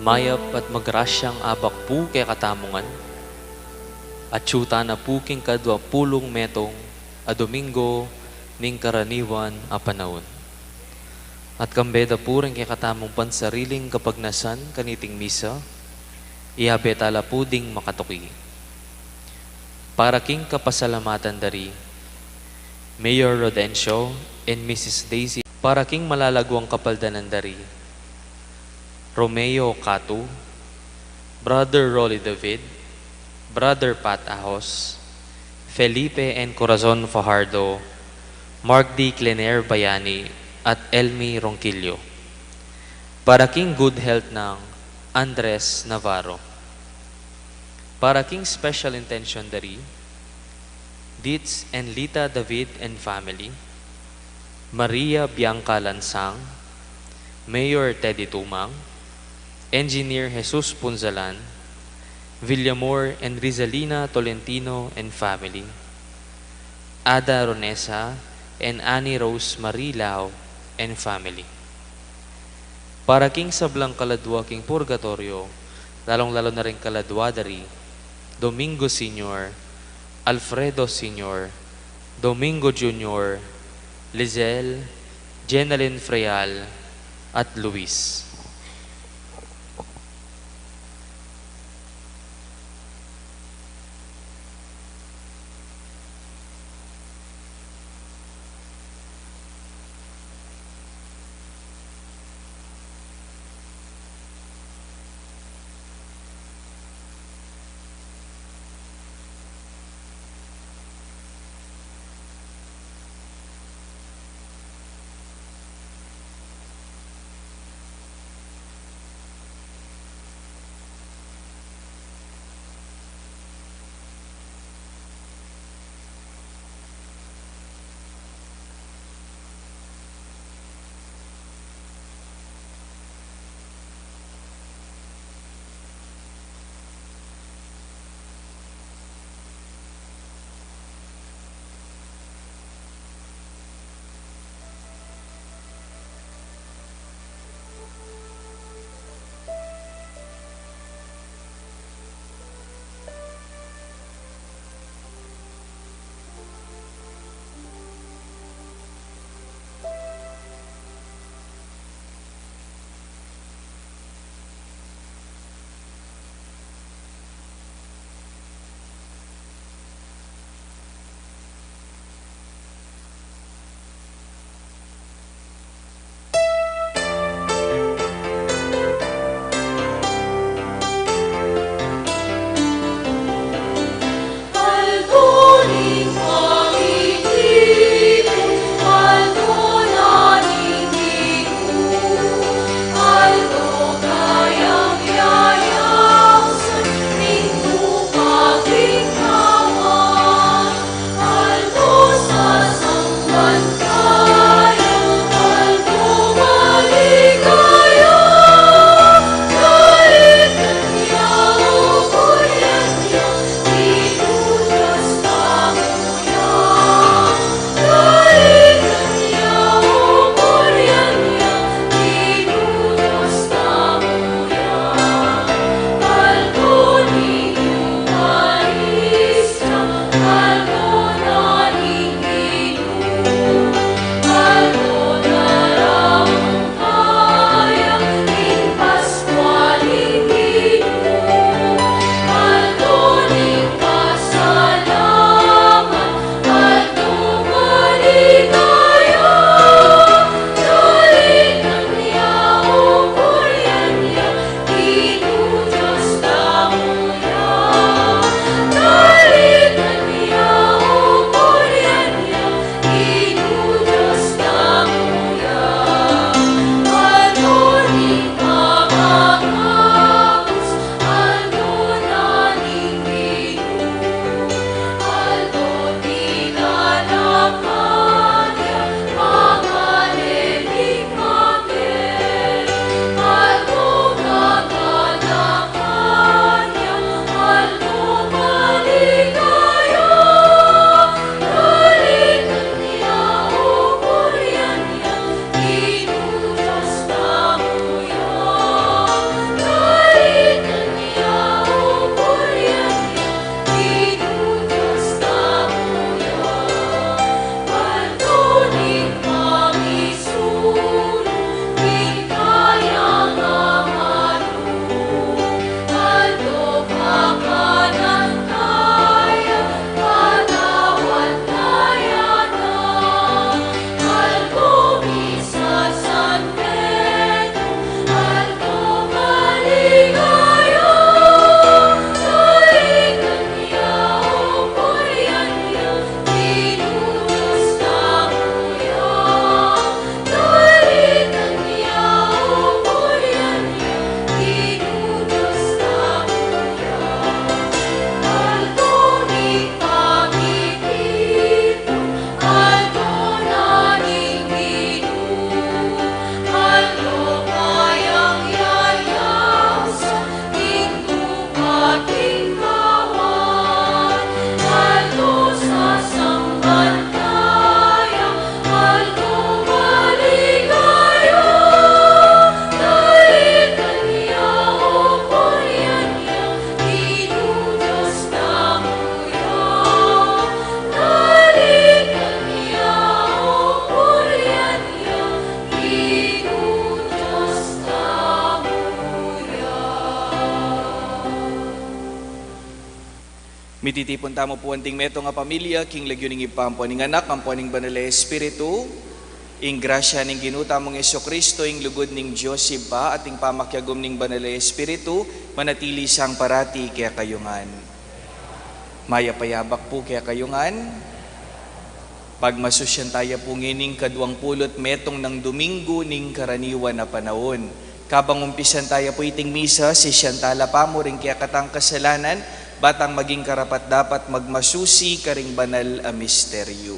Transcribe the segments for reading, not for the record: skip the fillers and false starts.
mayap at magrasyang abak pu kay katamungan, at syuta na pu king kadwa pulong metong a Domingo ning karaniwan a panahon. At kambeda po rin kay katamong pansariling kapagnasan kaniting misa, ihabetala po ding makatuki. Para king kapasalamatan dari, Mayor Rodencio and Mrs. Daisy, para king malalagwang kapaldanan dari, Romeo Catu, Brother Rolly David, Brother Pat Ahos, Felipe N. Corazon Fajardo, Mark D. Clener Bayani, at Elmi Ronquillo. Para king good health ng Andres Navarro. Para king special intention dari, Ditz and Lita David and family, Maria Bianca Lansang, Mayor Teddy Tumang, Engineer Jesus Punzalan, Villamor and Rizalina Tolentino and family, Ada Ronesa and Annie Rose Marie Lau and family. Para king sablang kaladwa king purgatorio, lalong-lalo na rin kaladwa dari, Domingo Sr., Alfredo Sr., Domingo Jr., Lizelle, Jenaline Freal, at Luis. Mititipon tamo po anting meto nga pamilya, king lagyo ning ipampo ning anak, ampo ning banal na Espiritu, ing grasya ning ginuta mong Kristo, ing lugod ning Diyos Iba, at ing pamakyagom ning banal na Espiritu, manatili sang parati kaya kayungan. Maya payabak po kaya kayungan. Pagmasusyan tayo po ngining 20 metong ng Domingo ning karaniwan na panahon. Kabang umpisan tayo po iting misa, si Siyantala pa mo rin kaya katang kasalanan, batang maging karapat dapat magmasusi karing banal a misteryo.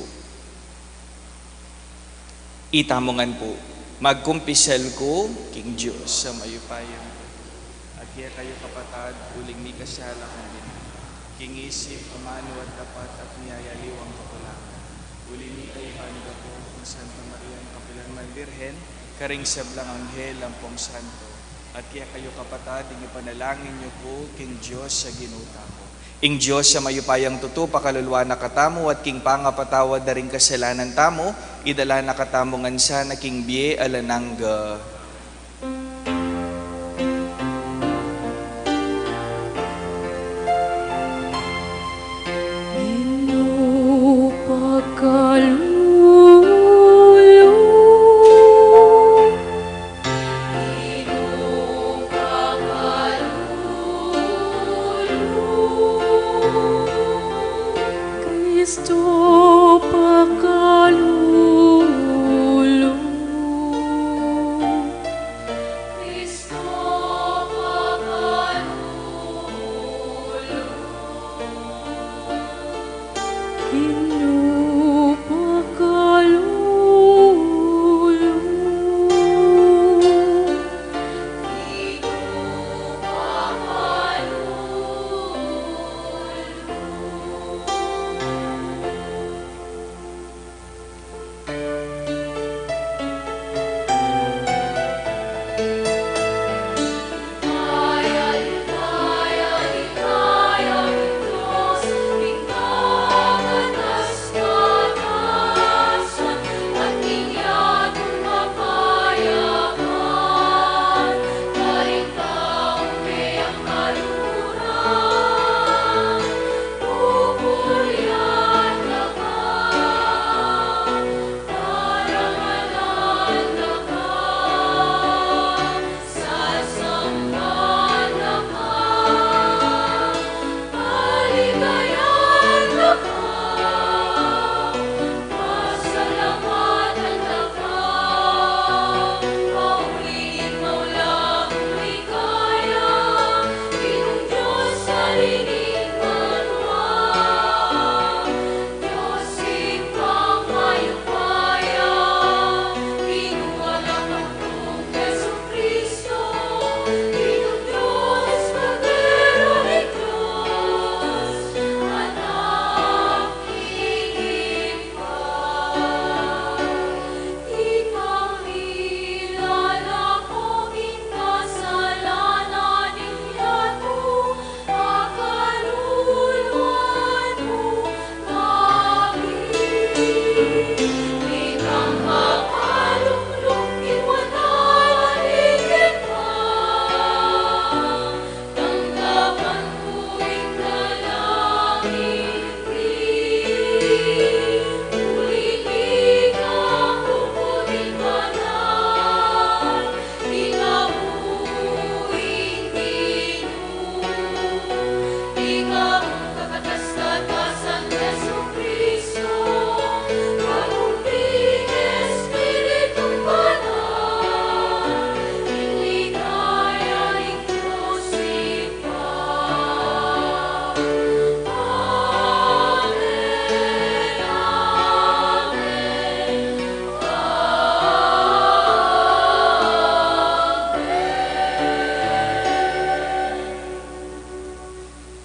Itamongan po, magkumpisal ko, King Diyos, sa mayupayang ko. At kaya kayo kapatad, uling mi kasyala kong din. King isip, amano at dapat at niyayaliwang kapulangan. Uling mi kayo panuga po, kung Santa Maria, Kapilanman Birhen, karing sablang anghel, ampong santo. At kaya kayo kapatad, ing ipanalangin niyo po, King Diyos sa ginuta ko. Ing Diyos sa mayupayang tuto, pakaluluwa na katamo, at king pangapatawad na rin kasalanan tamo, idala na katamo ngansa na king biye alanangga.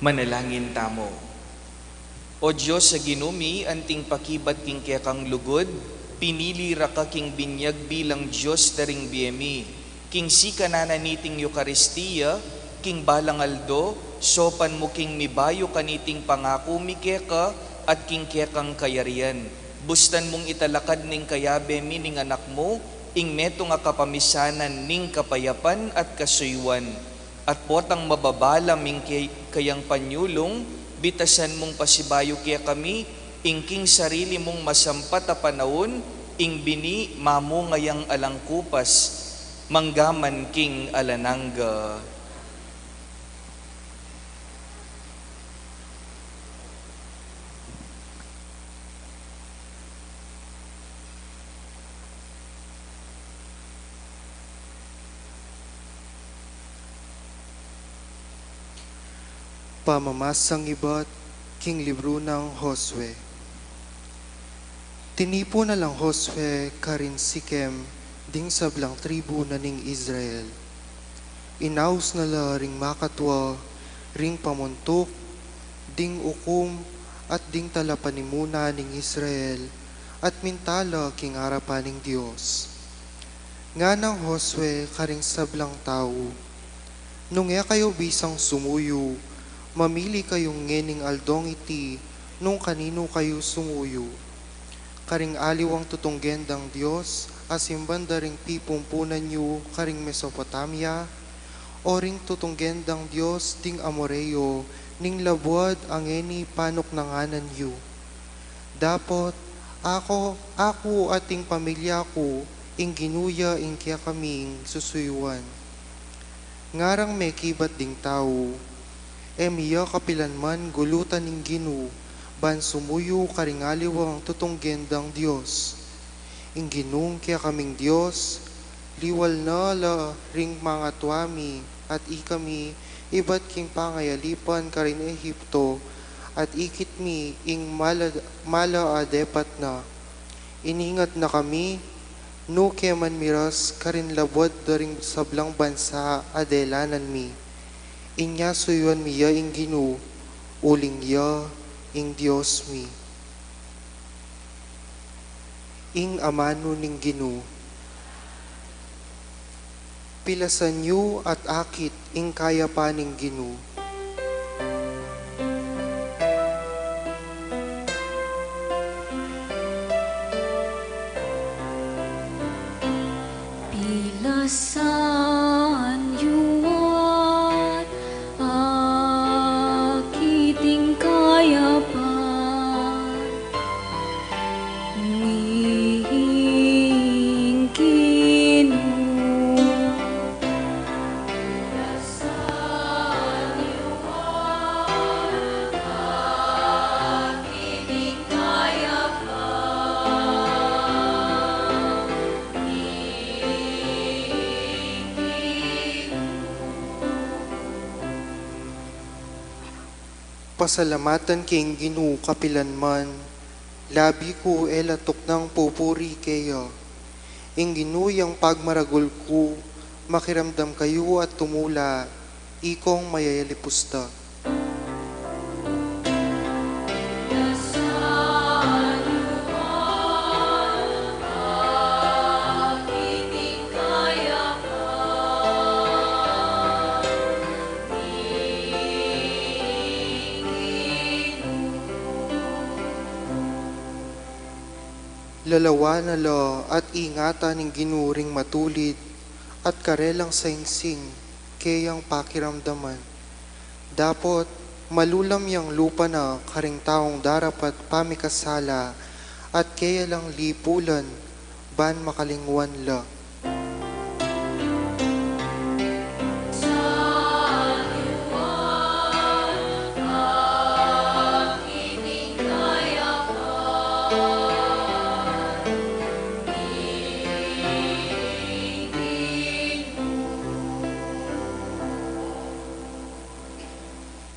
Manalangin tamo. O Diyos sa ginumi, anting pakibat king kaya kang lugod, pinili ra ka king binyag bilang Diyos daring biyemi, king sika nananiting Eucharistia, king balangaldo, sopan mo king mibayo kaniting pangako mi keka, at king kaya kang kayarian. Bustan mong italakad ning kayabe mi ning anak mo, ing meto nga kapamisanan ning kapayapan at kasuywan. At potang mababala ming kayang panyulong, bitasan mong pasibayo kaya kami, ingking sarili mong masampat a panahon, ing bini mamu ngayang alangkupas, manggaman king alanangga. Pamamasang iba't king libro ng Josue. Tinipo na lang Josue karin Sikem ding sablang tribu na ning Israel. Inaus na la ring makatwa, ring pamuntok, ding ukum at ding talapanimuna ning Israel at mintala king harapan ning Dios. Nga ng Josue karing sablang tao, nung kayo bisang sumuyo, mamili kayong ngening aldong iti nung kanino kayo sumuyo. Karing aliwang tutunggendang Diyos, asimbanda ring pipumpunan niyo karing Mesopotamia, o ring tutunggendang Diyos ding Amoreo, ning labuad ang eni panok nanganan niyo. Dapot, ako ating pamilya ko, ing ginuya ing kaya kaming susuyuan. Ngarang may kibat ding tao, miya kapilanman gulutan ning Ginu, ban sumuyo karingaliwang tutunggendang Diyos. Ing ginung kaya kaming Diyos, liwal na la ring mga tuami, at ikami iba't king pangayalipan karin Ehipto, at ikit mi ing mala adepat na. Iningat na kami, no keman miras karin labwad daring sablang bansa adelanan mi. Inya suyuan miya ing Ginu, uling ya ing Diyos mi. Ing amano ning Ginu, pilasan yu at akit ing kaya pa ning Ginu. Pilasan yu at akiting kaya pa ning Ginu. Pilasan yu at akiting kaya pa Pasalamatan king Ginu kapilanman, labi ko elatok ng pupuri kayo. Ing ginuyang pagmaragul ko, makiramdam kayo at tumula, ikong mayayalipusta. Lalawa na la at ingatan ng ginuring matulid at karelang saingsing kayang pakiramdaman. Dapot malulam yang lupa na karing taong darapat pamikasala at kaya lang lipulan ban makalingwan la.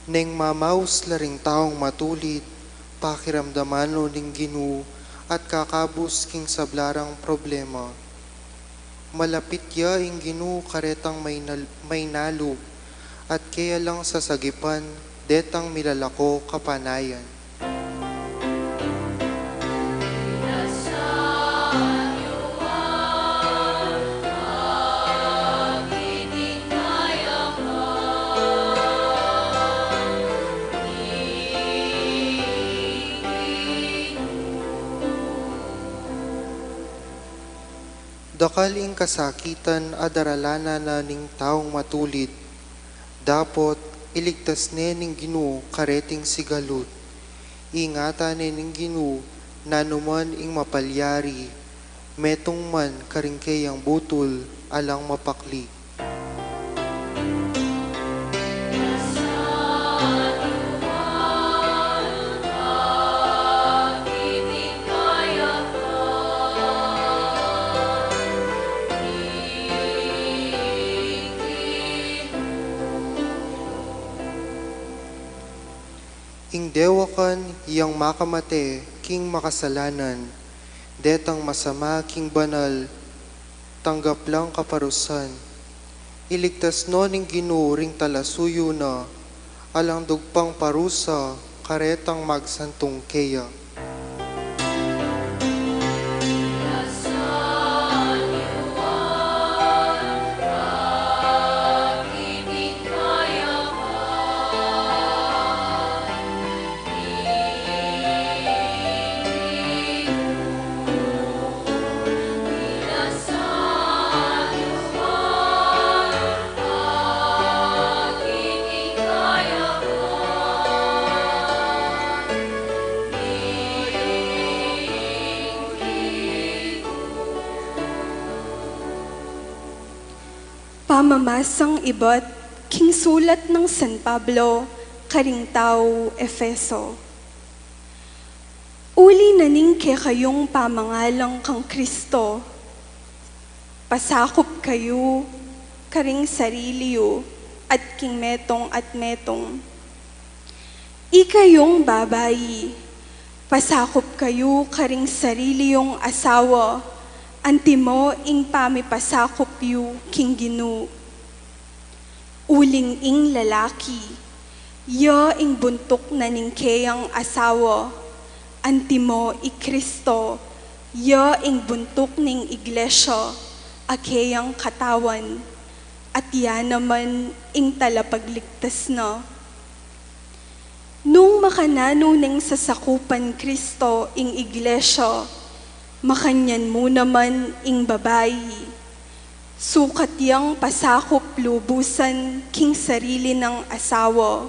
Neng mamaus laring taong matulid, pakiramdaman ning Ginu at kakabus king sablarang problema. Malapit ya ing Ginu karetang may nalub, at kaya lang sasagipan, detang milalako kapanayan. Dakal ing kasakitan adaralana na ning taong matulid, dapot iligtas nening Ginoo kareting sigalot. Ingatan nening Ginoo nanuman ing mapalyari, metong man karingkayang butol alang mapakli. Ing dewakan yang makamate king makasalanan, detang masama king banal, tanggap lang kaparusan. Iligtas no ning Ginoo ring talasuyo na, alang dugpang parusa, karetang magsantong keya. Pamamasang iba't king sulat ng San Pablo, Karingtao, Efeso. Uli naning ke kayong pamangalang kang Kristo, pasakop kayo, karing sariliyo, at king metong at metong. Ikayong babayi, pasakop kayo karing sariliyong asawa, antimo ing pamipasakop yu king Ginoo. Uling ing lalaki, ya ing buntok na ningkeyang asawa, antimo i Kristo, ya ing buntok ning iglesia, akeyang katawan, at yan naman ing talapagligtas na. Nung makanano ning sasakupan Kristo ing iglesia, makanyan mo naman ing babayi. Sukat yang pasakop lubusan king sarili ng asawa.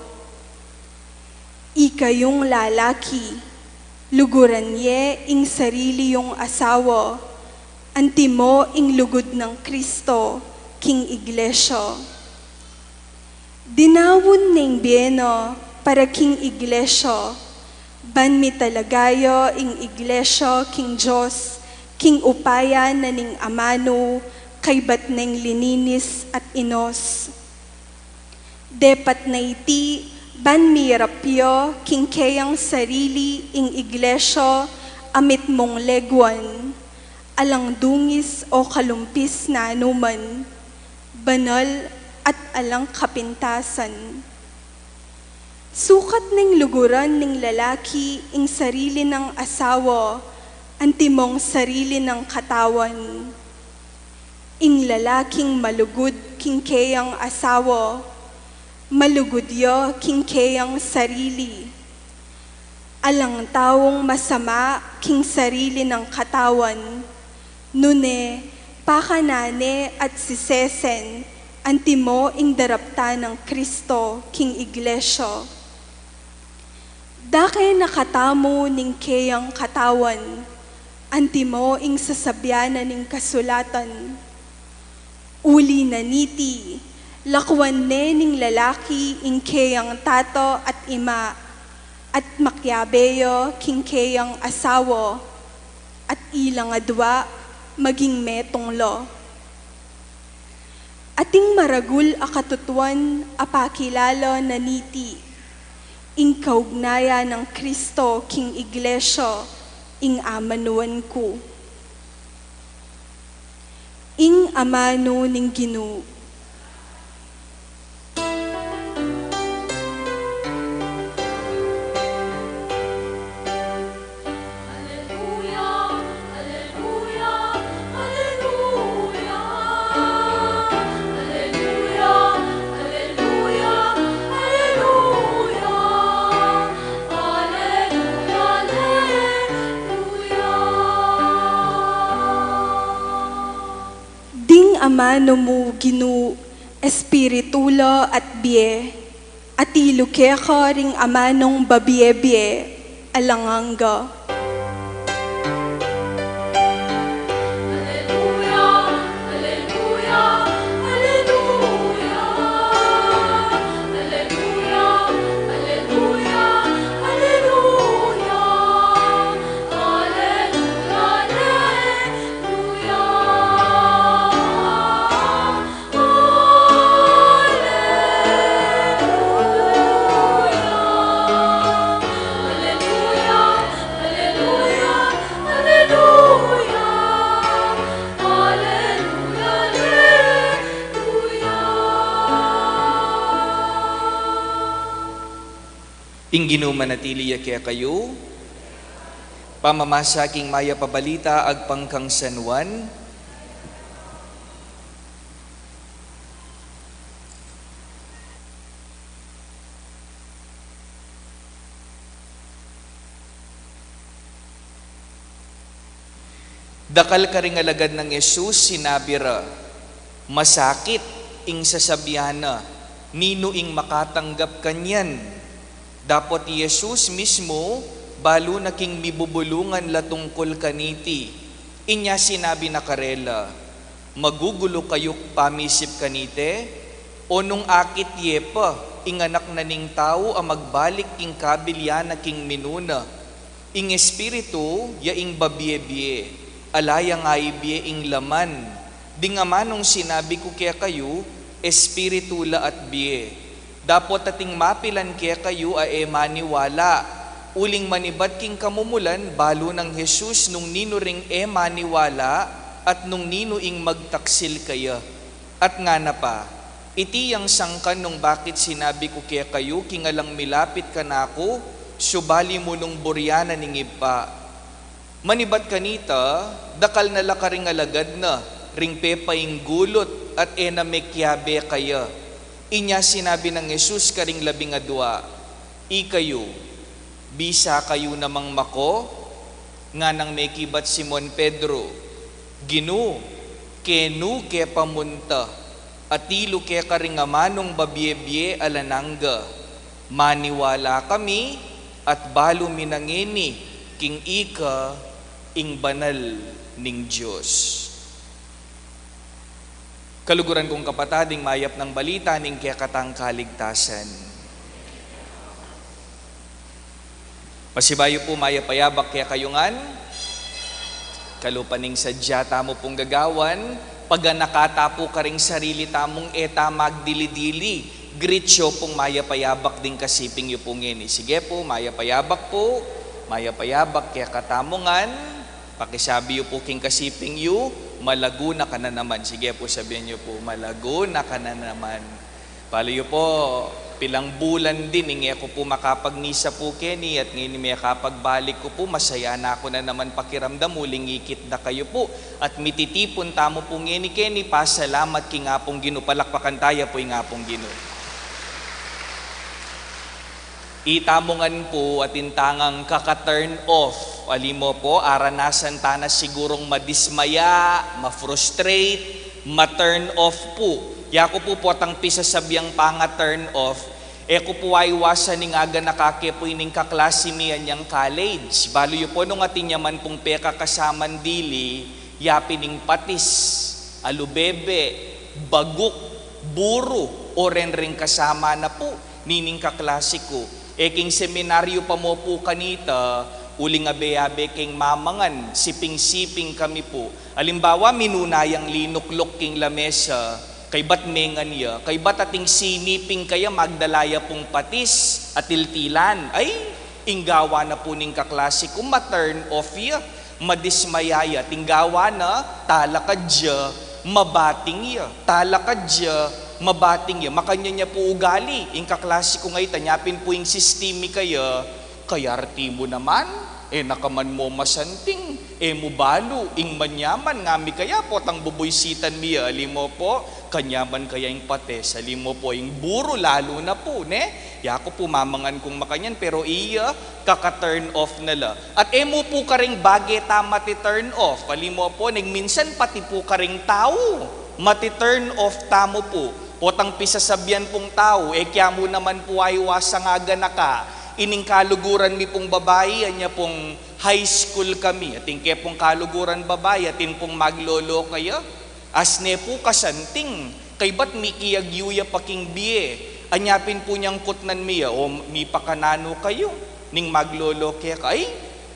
Ikayong lalaki, luguran ye ing sarili yung asawa. Antimo ing lugod ng Kristo king iglesia. Dinawon ning biyeno para king iglesia. Banmi talagayo ing iglesia king Diyos, king upaya na ning amano, kay bat ning lininis at inos. Depat na iti, banmi rapyo, king kayang sarili ing iglesia, amit mong legwan, alang dungis o kalumpis na anuman, banal at alang kapintasan. Sukat ning luguran ning lalaki ing sarili ng asawa, antimong sarili ng katawan. Ing lalaking malugod king kayang asawa, malugod yo king kayang sarili. Alang taong masama king sarili ng katawan, nune, pakanane at sisesen, antimo ing darapta ng Kristo king iglesia. Dakay nakatamo ning kayang katawan, antimo ing sasabyanan ning kasulatan. Uli na niti, lakwan ne ning lalaki ing kayang tato at ima, at makyabeyo king kayang asawa, at ilang adwa maging metong lo. Ating maragul akatutuan apakilalo na niti, ing kaugnaya ng Kristo king iglesia, ing amanuan ko. Ing amano ning Ginoo. Amano mo Ginoo, espiritulo at biye, At iluke ko ring amanong babiebie alanganga. Ingino manatili kaya kayo, pamamasaking maya pabalita agpangkang San Juan, dakal ka ring alagad ng Yesus, sinabi ra, masakit ing sasabihan na, nino ing makatanggap kanyan. Dapat Yesus mismo, balo na king mibubulungan la tungkol kaniti. Inya sinabi na karela, magugulo kayo pamisip kanite, o nung akit yepa, inganak na ning tao ang magbalik king kabilya na king minuna. Ing espiritu, ya ing babiye-biye, alaya nga ibiye ing laman. Di nga manong sinabi ko kaya kayo, espiritu la at biye. Dapat ating mapilan kaya kayo ay maniwala. Uling manibat king kamumulan, balo ng Jesus nung nino ring maniwala at nung nino ing magtaksil kaya. At nga na pa, iti yang sangkan nung bakit sinabi ko kaya kayo, kingalang milapit ka na ako, subali mo nung buryana ning ipa. Manibat kanita, dakal na laka ring alagad na, ring pepa ing gulot at mekyabe kaya. Inya sinabi ng Jesus karing 12, ikayo, bisa kayo namang mako, nga nang may kibat Simon Pedro, ginu, kenu ke pamunta, atilo ke karingamanong babiebie alananga, maniwala kami, at balo minangini, king ika, ing banal ning Diyos. Kaluguran kong kapatading mayap ng balita ning kaya katang kaligtasan. Pasibayo po mayapayabak kaya kayungan, kalupaning sadya tamo pong gagawan, pag nakata po karing sarili tamong eta magdili-dili, gritsyo pong mayapayabak din kasiping yu pong ini. Sige po, mayapayabak po, mayapayabak kaya katamongan, pakisabi yu po king kasiping yu, malago na ka na naman. Sige po, sabihin niyo po, malago na ka na naman. Palayo po, pilang bulan din, hingi ako po makapagnisa po Kenny, at ngayon may kapagbalik ko po, masaya na ako na naman pakiramdam, muling ikit na kayo po. At mititipon tamo po ngayon Kenny, pasalamat king nga pong Gino, palakpakan tayo po yung nga pong Gino. Itamongan po at intangang kaka-turn off. Alimo po, aranasan ta na sigurong madismaya, ma-frustrate, ma-turn off po. Yako po potang pisa sabiyang panga-turn off. Eko po ay iwasan ning aga nakake po ining kaklase miyan yang college. Balo yu po nung atin yaman pong peka kasaman dili, yapining patis, alubebe, baguk, buro, o ren kasama na po, nining kaklase ko. Eking seminaryo pa mo po kanita, uling abe-abe king mamangan, siping-siping kami po. Alimbawa, minunayang linuklok king lamesa, kay bat mengan ya, kay bat ating siniping kaya magdalaya pong patis at tiltilan. Ay, inggawa na po ning kaklase ko, ma-turn off ya, madismayaya, tinggawa na, talakadya, mabating ya, talakadya, mabating ya, makanya niya po ugali. Yung kaklase ko ngayon, tanyapin po yung sistemi kaya arti mo naman, nakaman mo masanting, mo balo, ing manyaman, ngami kaya po, tang bubuisitan miya, alim mo po, kanyaman kaya yung pates, alim mo po, yung buro, lalo na po, ne? Yako po mamangan kong makanyan, pero iya, kaka-turn off nala. At mo po karing bageta mati-turn off, alim mo po, minsan pati po karing tao, mati-turn off tamo po. Potang pisasabyan pong tao, kya mo naman po ay wasa nga ganaka, ining kaluguran mi pong babae, anya pong high school kami, ating kaya pong kaluguran babae, atin pong maglolo kayo, asne po kasanting, kay ba't mi kiyagyuya paking biye, anyapin po niyang kutnan miya, o mi pakanano kayo, ning maglolo kaya kay,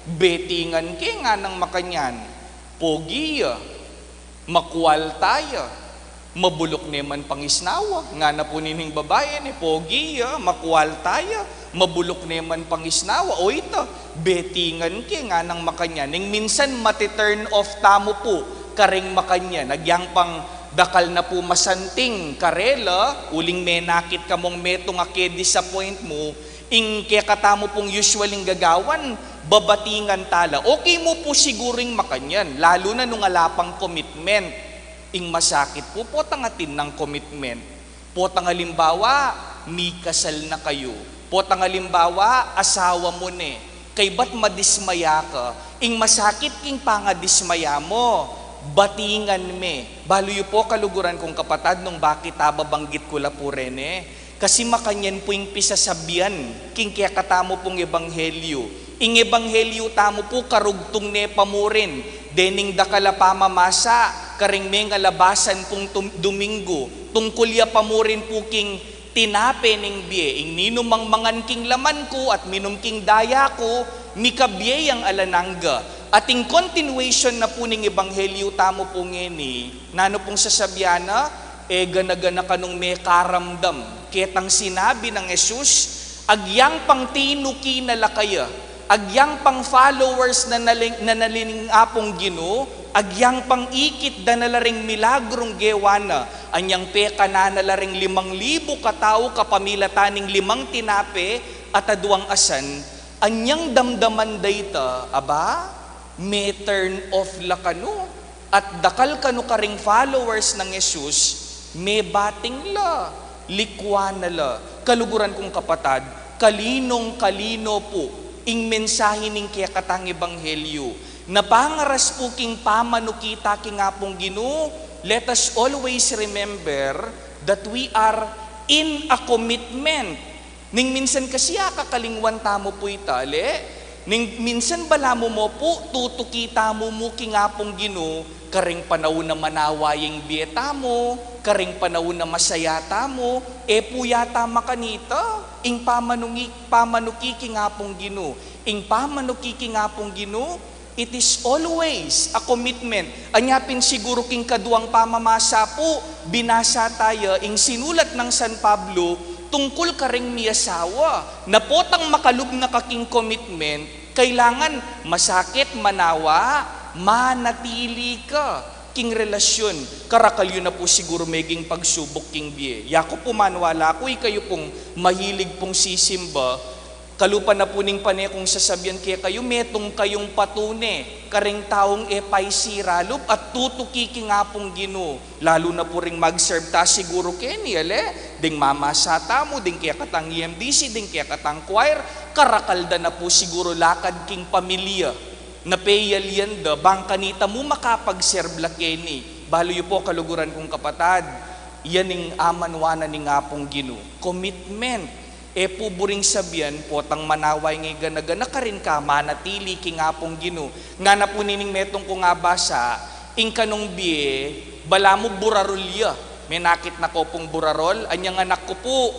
betingan kaya nga ng makanyan, pogiya, makwal tayo, mabulok neman pangisnawa, nga na po nining babae ni pogiya, makwal tayo, mabulok neman pangisnawa, o ito, betingan kaya nga ng makanyan, ning minsan mati-turn off tamo po, karing makanyan, nagyang pang dakal na po masanting karela, uling menakit ka mong metong ake disappoint mo, ing kaya katamo pong usualing gagawan, babatingan tala. Okay mo po siguring makanyan, lalo na nung alapang commitment. Ing masakit po, potangatin ng commitment. Potang halimbawa, may kasal na kayo. Potang halimbawa, asawa mo ne. Kay ba't madismaya ka? Ing masakit king pangadismaya mo. Batingan me. Baluyo po kaluguran kong kapatad nung bakit babanggit ko la po rene. Kasi makanyan po yung pisasabihan, king kaya katamo pong ebanghelyo. Ing ebanghelyo tamo po karugtong ne pamurin, dening dakala pamamasa, karing may ngalabasan pong Domingo, tungkol ya pamurin po king tinape ning biye, ing ninumang mangan king laman ko at minum king daya ko, mikabye ang alanangga. Ating continuation na po ning ebanghelyo tamo po ngeni, nano pong sasabyana, gana-gana kanong may karamdam. Ketang sinabi ng Jesus, agyang pang tinuki na lakaya, agyang pang followers na nalining apong Ginoo, agyang pang ikit da nalaring milagrong gewana, anyang peka na nalaring 5,000 katao kapamilataning 5 tinape at aduang asan, anyang damdaman dayta, aba, may turn off la kano, at dakal kano karing followers ng Jesus, may bating la, likwa na la, kaluguran kong kapatad, kalinong kalino po, ing mensahe ning kaya katang ebanghelyo, na pangaras po king pamanukita king apong Ginoo, let us always remember that we are in a commitment. Ning minsan kasi kakalingwan tamo po itali, ning minsan bala mo po, tutukita mo king apong Ginoo, karing panahon na manawayeng bieta mo, karing panahon na masayata mo, puyata makanita, ing pamanuki king apong Ginoo, ing pamanuki king apong Ginoo, it is always a commitment. Anyapin siguro king kaduang pamamasa po, binasa tayo, ing sinulat ng San Pablo, tungkol karing miyasawa, na potang makalub na kaking commitment, kailangan masakit, manawa, manatili ka king relasyon. Karakalyo na po siguro meging pagsubok king biye. Yako po manwala ko, kayo pong mahilig pong sisimba, kalupa na po ning pane kung sasabihan kaya kayo, metong kayong patune, karing taong epay siralub at tutuki nga pong Ginoo. Lalo na po ring mag-serve ta siguro keni, ding mamasata mo, ding kaya katang EMDC, ding kaya katang choir, karakalda na po siguro lakad king pamilya. Napeyal yan da, bang kanita mo makapag-serve la keni. Baluyo po kaluguran kong kapatad, yan ning amanwana ning apong Ginoo. Commitment. Puburing sabihan, potang manaway ngay gana-gana ka rin ka, manatili king apong Ginoo. Nga na po nining metong ko nga basa, ing kanong biye, bala mo burarolya. May nakit na ko pong burarol, anyang anak ko po,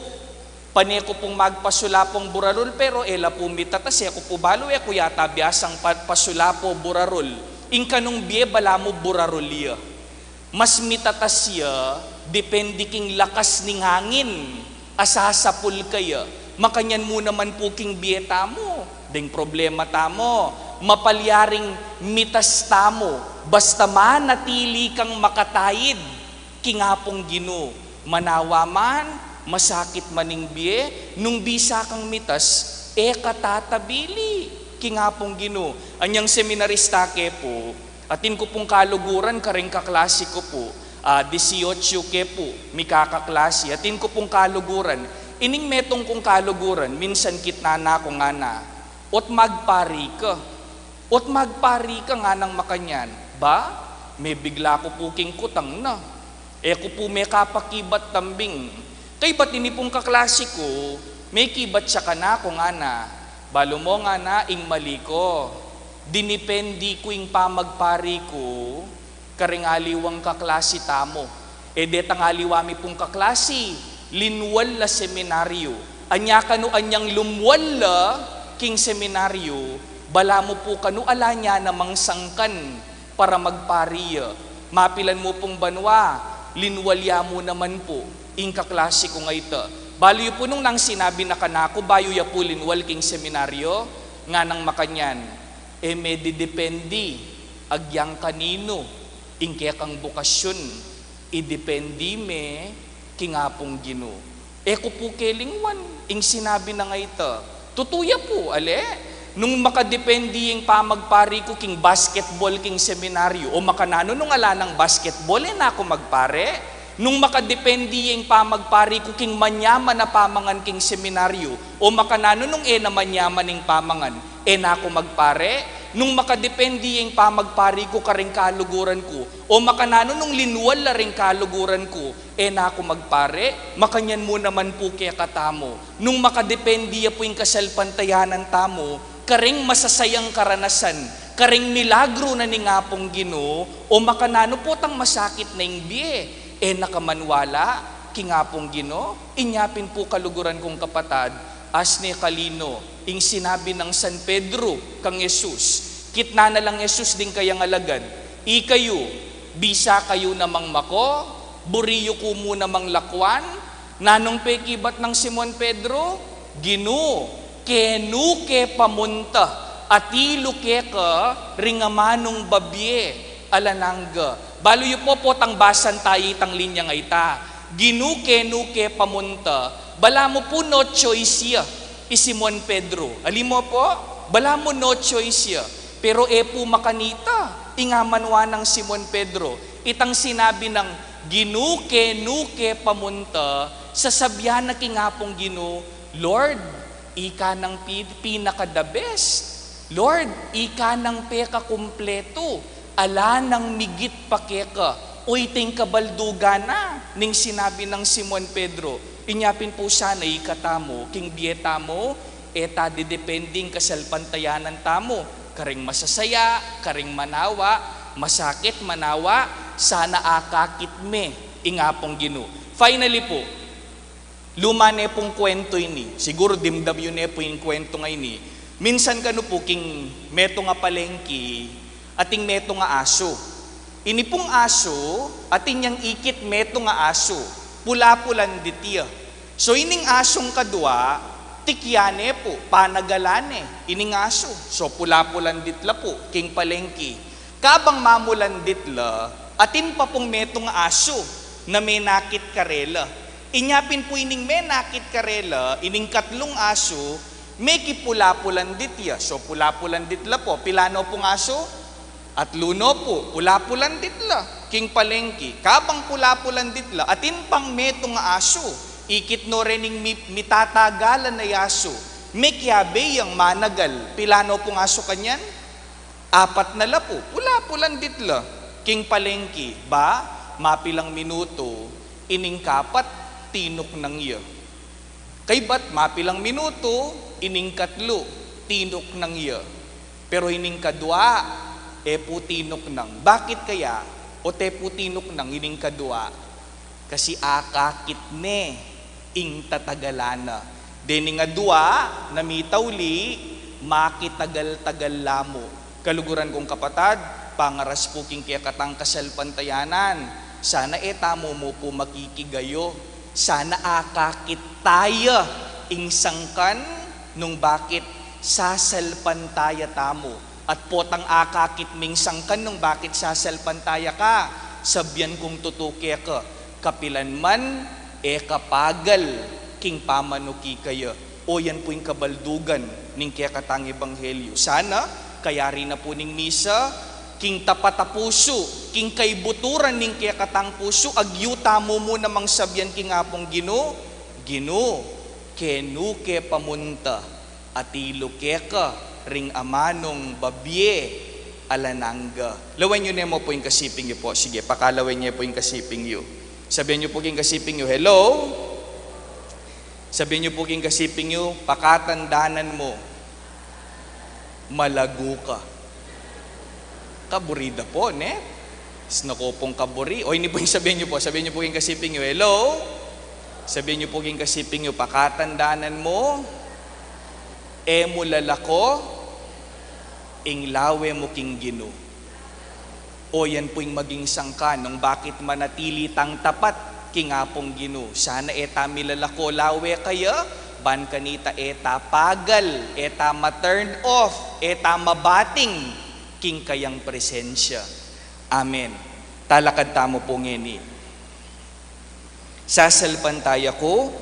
pane ko pong magpasulapong burarol, pero ela po mitatas, ako po balo, ako yata biyasang pasulapo burarol. Ing kanong biye, bala mo burarolya. Mas mitatas siya, depende king lakas ning hangin, asasapul kaya, makanyan mo naman po king bieta mo, ding problema tamo, mapalyaring mitas tamo, basta manatili kang makatayid, kingapong Ginoo, manawa man, masakit maning biye, nung bisa kang mitas, katatabili, kingapong Ginoo. Anyang seminarista ke po, atin ko pong kaluguran, karing kaklase ko po, 18 ke po, mi kakaklase, atin ko pong kaluguran, ining metong kong kaluguran, minsan kitna na ko nga na, ot magpari ka nga ng makanyan, ba, may bigla ko puking kutang na, Eko po may kapakibat tambing. Kay ba't ini pong kaklasiko, may kibat siya ka na kung ana. Balo mo nga na ing mali ko. Dinipendi ko ing pamagpari ko, karingaliwang kaklasi tamo. E detang aliwami pong kaklasi, linwal la seminaryo. Anya kanu anyang lumwal la king seminaryo, bala mo po kanu ala niya namang sangkan para magpariya. Mapilan mo pong banwa, linwalya mo naman po, ing kaklase ko nga ito. Baliyo po nung nang sinabi na kanako, bayo ya po linwal king seminaryo, nga nang makanyan, e medidependi, agyang kanino, ing kaya kang bukasyon, idependi me, kingapong gino. Eko po kelingwan, ing sinabi na nga ito, tutuya po, ale, nung makadependi yung pamagpari ko king basketball king seminaryo o makanano nung ala ng basketball na ako magpare. Nung makadependi yung pamagpari ko king manyaman na pamangan king seminaryo o makanano nung na manyaman ng pamangan na ako magpare. Nung makadependi yung pamagpari ko karing kaluguran ko o makanano nung linwal la ring kaluguran ko na ako magpare. Makanyan mo naman po kaya katamo. Nung makadependi po yung kasalpantayanan tamo, karing masasayang karanasan, karing milagro na ningapong Ginoo, o makanano po tang masakit na yung biye, nakamanwala, kingapong Ginoo, inyapin po kaluguran kong kapatad, as ni kalino, ing sinabi ng San Pedro, kang Jesus, kitna na lang Jesus din kayang alagad, ikayo, bisa kayo namang mako, buriyo ko mo namang lakwan, nanong pekibat ng Simon Pedro, Ginoo, kenu ke pamunta atilo ke ka ringamanong babye alanangga. Balo yu po tang basan tayo tang linya nga ita. Ginu ke pamunta. Bala mo po no choice ya. Simon Pedro. Alim mo po? Bala mo no choice ya. Pero po makanita. Ingamanwa ng Simon Pedro. Itang sinabi ng ginu ke pamunta. Sasabyan na kingapong Gino, Lord, ika ng pinaka-the best. Lord, ika ng peka kumpleto. Ala ng migit pa keka. Uy, ting kabalduga na. Ning sinabi ng Simon Pedro. Inyapin po sana ikatamo, king dieta mo, eta didepending kasalpantayanan tamo. Karing masasaya, karing manawa, masakit manawa, sana akakit me, ingapong Gino. Finally po, lumane pong kwento ini. Siguro dimdam yun po yung kwento nga ini. Minsan kano po king meto nga palengki ating meto nga aso. Ini pong aso ating yang ikit meto nga aso. Pula-pulan ditiya. So ining asong kadwa tikyane po, panagalane. Ining aso. So pula-pulan ditla po king palengki. Kabang mamulan ditla atin pa pong meto nga aso na may nakit karela. Inyapin po ining menakit karela, ining katlong aso, may kipula-pulan ditya. So pula-pulan ditla po, pilano pong aso? At luno po, pula-pulan ditla, king palengki. Kabang pula-pulan ditla, atin pang meto nga aso, ikit no rening mitatagalan na yaso, may kiabe yung managal, pilano pong aso kanyan? Apat na lapo, pula-pulan ditla, king palengki. Ba, mapilang minuto, ining kapat, tinok ng iya. Kay ba't mapilang minuto, ining katlo, tinok ng iya. Pero ining kadwa, po tinok ng. Bakit kaya? O po tinok ng ining kadwa? Kasi akakit ne, ing tatagalana. Deni nga dua, namitawli, makitagal-tagal lamo. Kaluguran kong kapatad, pangaras po king kaya katang kasalpantayanan. Sana tamo mo po makikigayo. Sana akakit tayo insangkan nung bakit sasalpantaya tamo. At potang akakit ming sangkan nung bakit sasalpantaya ka. Sabyan kong tutuke ka. Kapilan man, kapagal king pamanuki kayo. O yan po yung kabaldugan ning kaya katang ebanghelyo. Sana, kaya rin na po ning misa, king tapatapuso, king kaibuturan ning kaya katang puso, agyuta mo namang sabyan king apong Gino, kenu ke pamunta, atilo ke ka, ring amanong babye, alanangga. Lawan nyo mo po yung kasiping nyo po. Sige, pakalawin nyo po yung kasiping nyo. Sabihin niyo po king kasiping niyo, hello? Sabihin niyo po king kasiping niyo, pakatandanan mo, malago ka. Kaburida po, ne? Snako pong kaburi. O hindi po yung sabihin niyo po king kasiping niyo, hello? Sabihin niyo po king kasiping niyo, pakatandanan mo, mo lalako, inglawe mo king Ginoo. O yan po yung maging sangka nung bakit manatili tang tapat king apong Ginoo. Sana eta milalako lawe kaya, ban kanita eta pagal, eta ma-turn off, eta mabating king kayang presensya. Amen. Talakad tamo po ngeni. Sasalpantaya ko,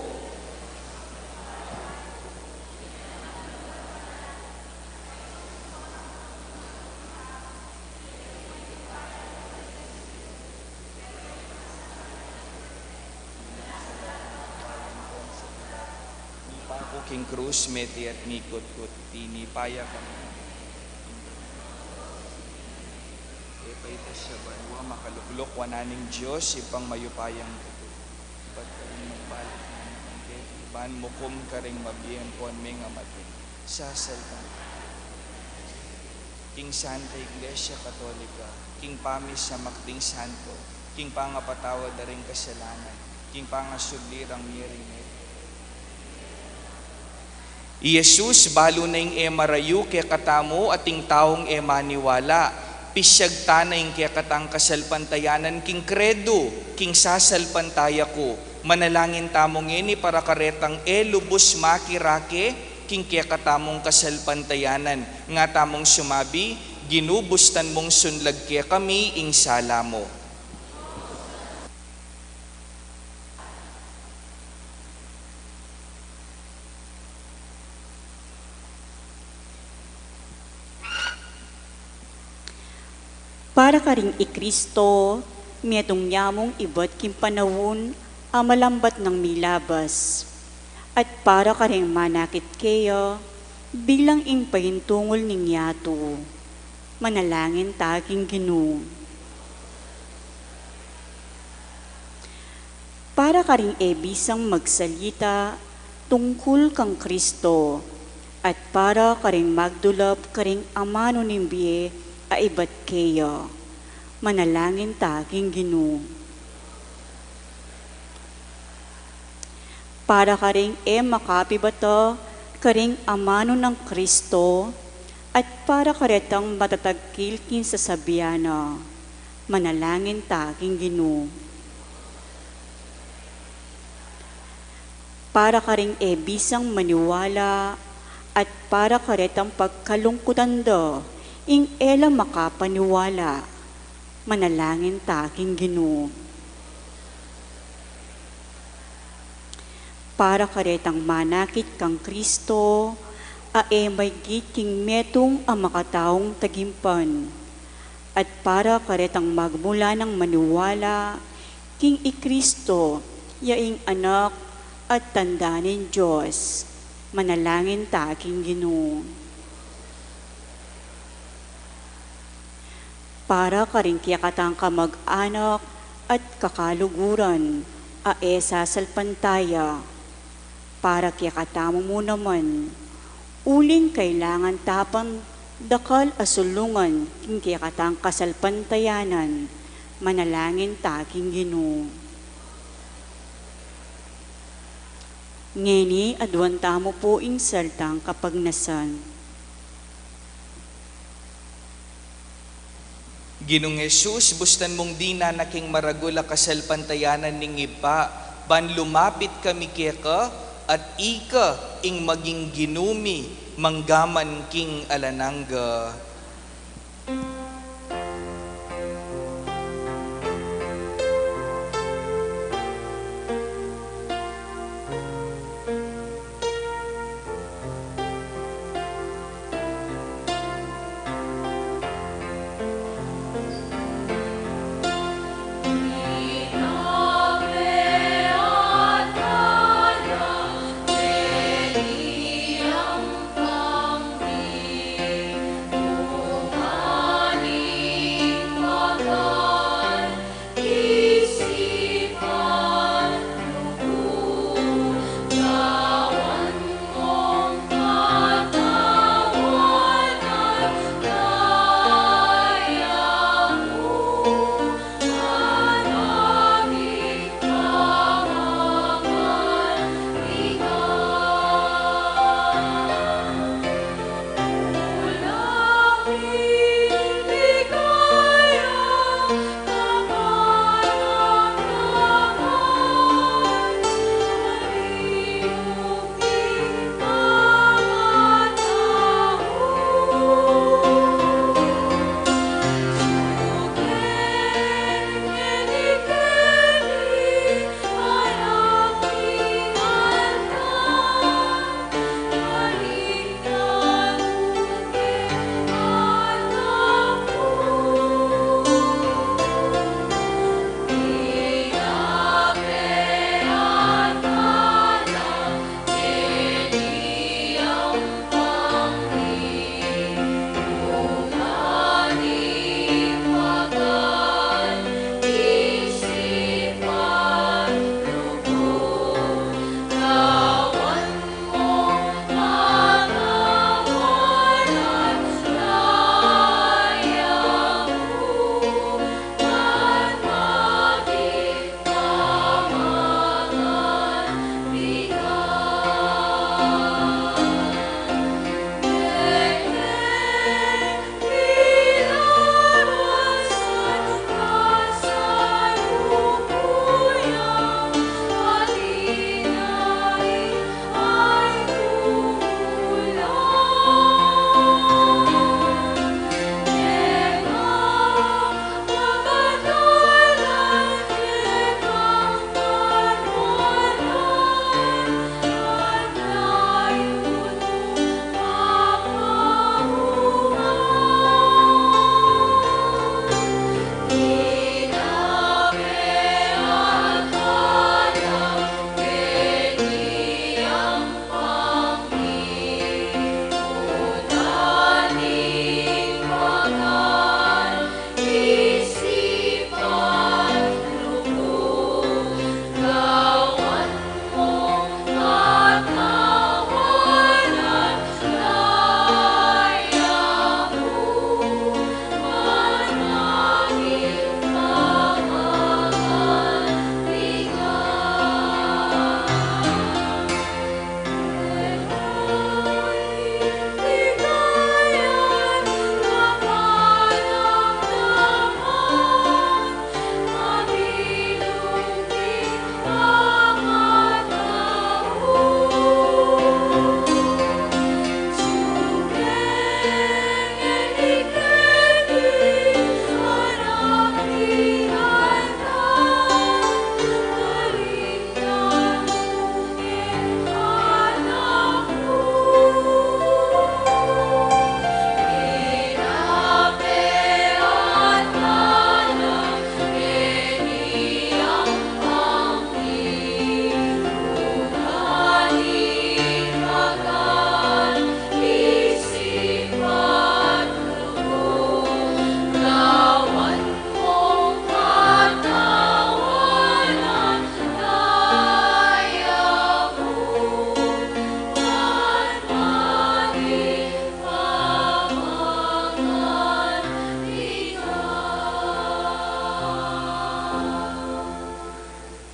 king krus, meti at mikot-kot, tinipaya kami. Ito siya banwa, makaluklok, wananing Diyos, ipang mayupayang tuto. Ba't ka rin magbalik na naman, iban mo kum ka rin mabiyang pon may nga matin. Sasalpan. King Santa Iglesia Katolika, King Pamis sa Makting Santo, King Pangapatawad na rin kasalanan, King Pangasulirang miring Jesus, balo na yung marayu kaya katamo ating taong maniwala. Pisyag tanay kaya katang kasalpantayanan king kredo, king sasalpantaya ko. Manalangin tamong ini para karetang lubos makirake, king kaya katamong kasalpantayanan. Nga tamong sumabi, ginubustan mong sunlag kaya kami ing sala mo. Para ka ring ikristo, miyatong yamong iba't kim panawon, amalambat ng milabas. At para ka ring manakit kaya, bilang ing pahintungol ning yato, manalangin taging Ginoo. Para ka ring bisang magsalita, tungkol kang Kristo, at para ka ring magdulab ka ring amano nimbiye, aibat kayo, manalangin taging Ginoo. Para ka ring makapibata, ka ring amano ng Kristo, at para ka retang matatagkilkin sa sabiyana, manalangin taging Ginoo. Para ka ring bisang maniwala, at para ka retang pagkalungkutan do, ing ela makapaniwala, manalangin taging Ginoo. Para karetang manakit kang Kristo, may giting metong ang makataong tagimpan. At para karetang magmula ng maniwala, king i-Kristo, yaing anak at tandanin Diyos, manalangin taging Ginoo. Para ka rin kiyakatang kamag-anak at kakaluguran, sasalpantaya. Para kiyakatamo mo naman, uling kailangan tapang dakal asulungan, king kiyakatang kasalpantayanan, manalangin taging Ginoo. Ngeni adwanta mo po ing saltang kapagnasan. Ginong Jesus, bustan mong di na naking maragula kasalpantayanan ning iba, ban lumapit kami keka, at ika ing maging ginumi, manggaman king alanangga. Ina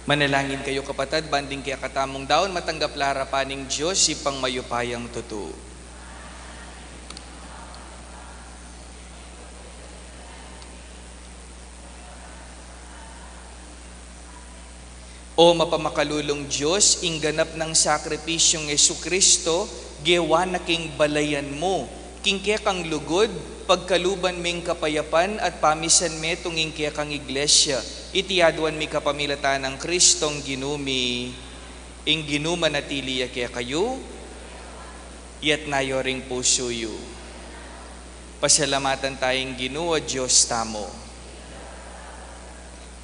Manalangin kayo kapatid, banding kaya katamong daon, matanggap larapaning Diyos, ipang mayupayang totoo. O mapamakalulong Diyos, ingganap ng sakripisyong Jesucristo, gewa na king balayan mo, king kaya kang lugod, pagkaluban ming kapayapan at pamisan me tunging kaya kang iglesia, itiyaduan mi kapamilatan ng Kristong ginumi, ing ginuma natiliya kaya kayo, yat nayo ring pusuyo. Pasalamatan tayong Ginoo, Diyos tamo.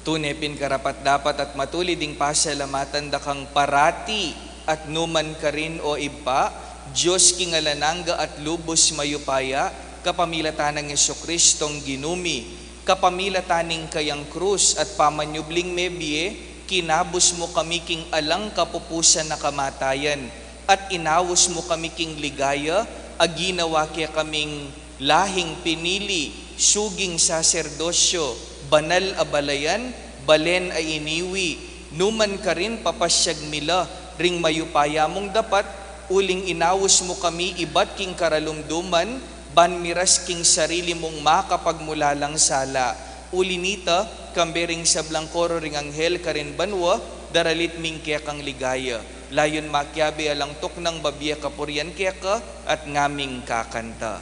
Tunay karapat dapat at matuli ding pasalamatan da kang parati at numan ka rin o iba, Diyos kingalananga at lubos mayupaya, kapamilatan ng Jesucristong ginumi, kapamilataning kayang krus at pamanyubling mebye, kinabos mo kami king alang kapupusan na kamatayan, at inawos mo kami king ligaya, aginawa kaya kaming lahing pinili, suging saserdosyo, banal abalayan, balen ay iniwi, numan ka rin papasyag mila, ring mayupaya mong dapat, uling inawos mo kami ibat king karalumduman, banmiras king sarili mong makapagmulalang sala, ulinita, kambering sablang koro ring anghel ka rin banwa, daralit ming kaya kang ligaya, layon makyabe alang tok ng babiya kapuryan kaya ka, at ngaming kakanta.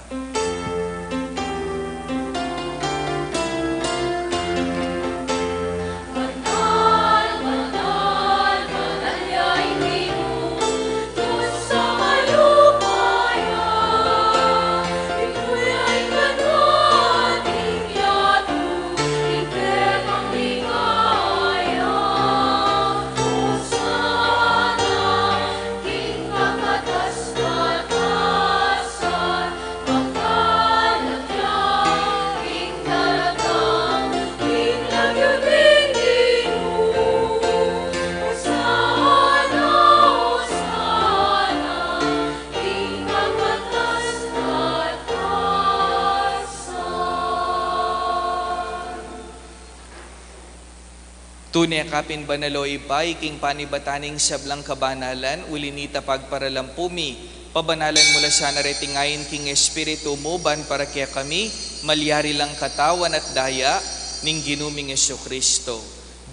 Tunay kapin banaloy pa, iking panibataning sablang kabanalan, ulinita pagparalampumi, pabanalan mula sana retingayin king espiritu mo, ban para kaya kami, malyari lang katawan at daya, ning ginuming Jesucristo.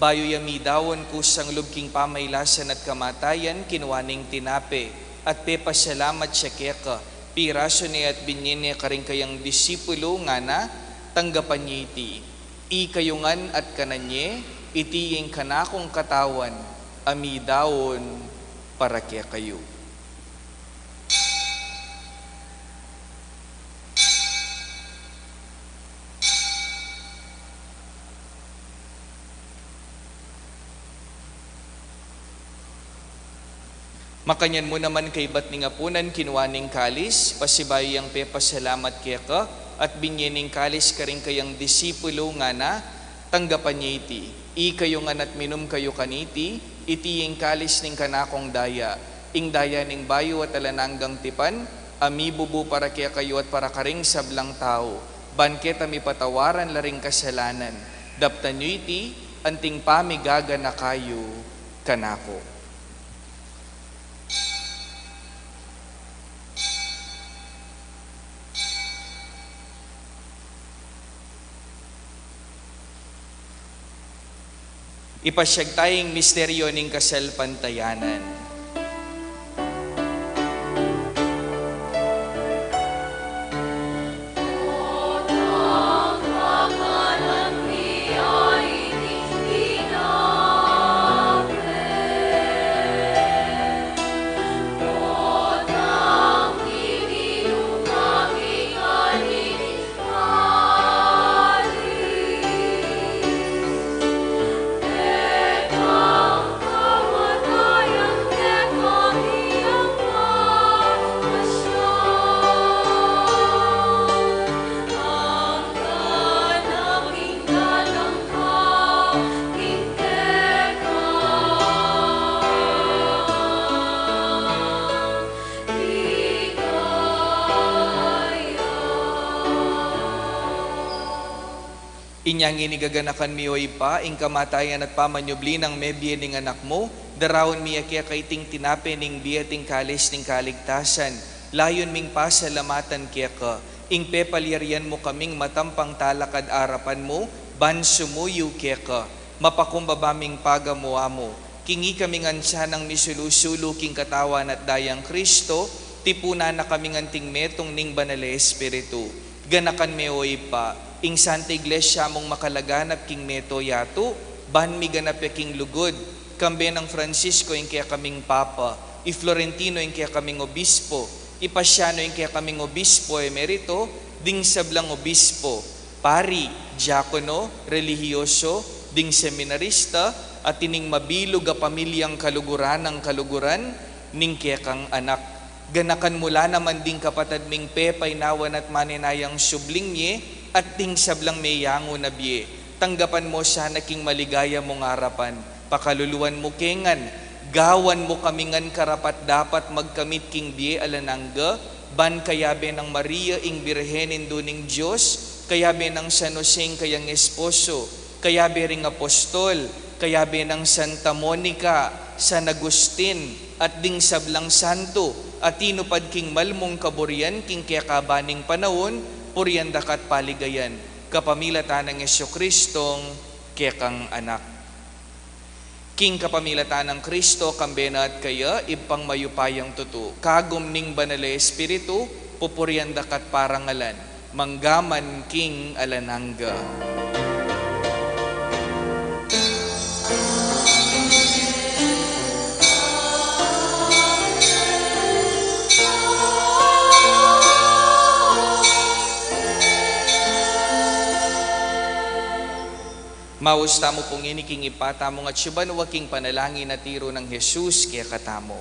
Bayo yami dawon kusang lubking pamaylasan at kamatayan, kinuwaning tinape, at pepasalamat siya kaya ka, piraso niya at binyin niya karing kayang disipulo nga na, tanggapan niya iti, ikayungan at kananye, itiyeng kanakong katawan, amidawon para kaya kayo. Makanyan mo naman kay bat ni ngapunan kinuwaning kalis, pasibayo yang pepasalamat kaya ka, at binyening kalis ka rin kayang disipulo nga na, tanggapan niya iti, ikayungan at minum kayo kaniti, itiyeng kalis ning kanakong daya, ing daya ning bayo at alananggang tipan, amibubu para kaya kayo at para karing sablang tao, banket ami patawaran laring kasalanan, daptan nyo iti, anting pamigaga na kayo kanako. Ipasyag tayong misteryo ng kasalpantayanan. Kamatayan Inyang inigaganakan mi oy pa, ing kamatayan at pamanyubli ng mebye ning anak mo, darawon mi akya kay ting tinape ning biya ting kalis ning kaligtasan, layon ming pasalamatan kya ka, ing pepalyarian mo kaming matampang talakad arapan mo, ban sumuyo kya ka, mapakumbabaming paga mo amo, kingi kaming ansya ng misulusulo king katawan at dayang Kristo, tipuna na kaming anting metong ning banale Espiritu, ganakan me oy pa, ing Santa Iglesia mong makalaganap king meto yato, ban mi ganap king lugod, kambe ng Francisco ing kaya kaming Papa, i Florentino ing kaya kaming Obispo, i Pasiano ing kaya kaming Obispo emerito, ding sablang Obispo, pari, diakono, relihiyoso, ding seminarista, at tining mabilog a pamilyang kaluguran ng kaluguran, ning kaya kang anak. Ganakan mula naman ding kapatad ming pepay nawan at maninayang subling nye, at ding sablang may yango na biye. Tanggapan mo siya na king maligaya mong harapan. Pakaluluan mo kengan, gawan mo kamingan karapat dapat magkamit king biye alanangga, ban kayabe ng Maria ing birhenin duning Diyos, kayabe ng San Joseng kayang esposo, kayabe ring apostol, kayabe ng Santa Monica, San Agustin, at ding sablang santo, at tinupad king malmong kaburian king kaya kabaning panahon, purian dakat paligayan, kapamilatan ng Yesu-Kristong kekang anak. King kapamilatan ng Kristo, kambena at kaya, ipang mayupayang tutu, kagum ning banale Espiritu, pupurian dakat parangalan, manggaman king alanangga. Maus tamo pong iniking ipatamo at syuban waking panalangin na tiro ng Jesus kaya katamo.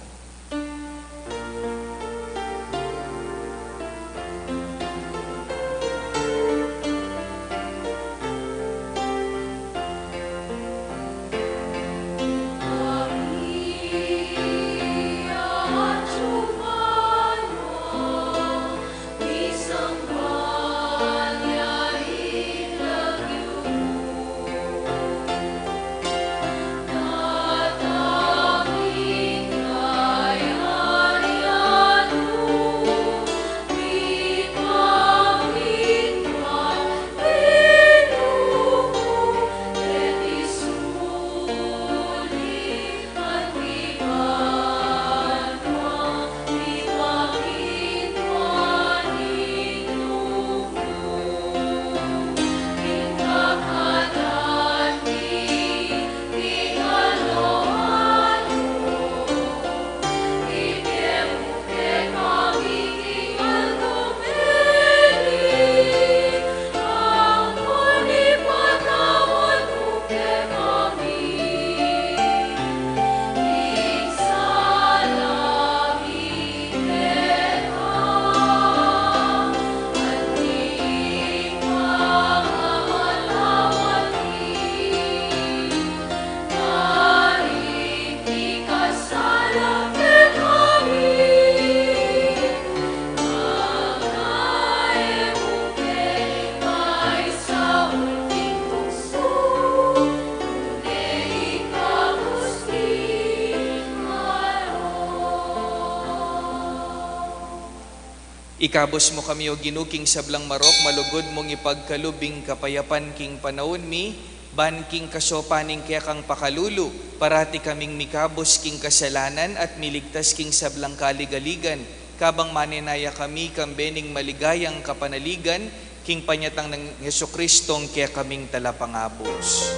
Ikabos mo kami o ginuking sablang marok, malugod mong ipagkalubing kapayapan king panahon mi, ban king kasopaning kaya kang pakalulu, parati kaming mikabos king kasalanan at miligtas king sablang kaligaligan, kabang maninaya kami kambening maligayang kapanaligan, king panyatang ng Yesu-Kristong kaya kaming talapangabos.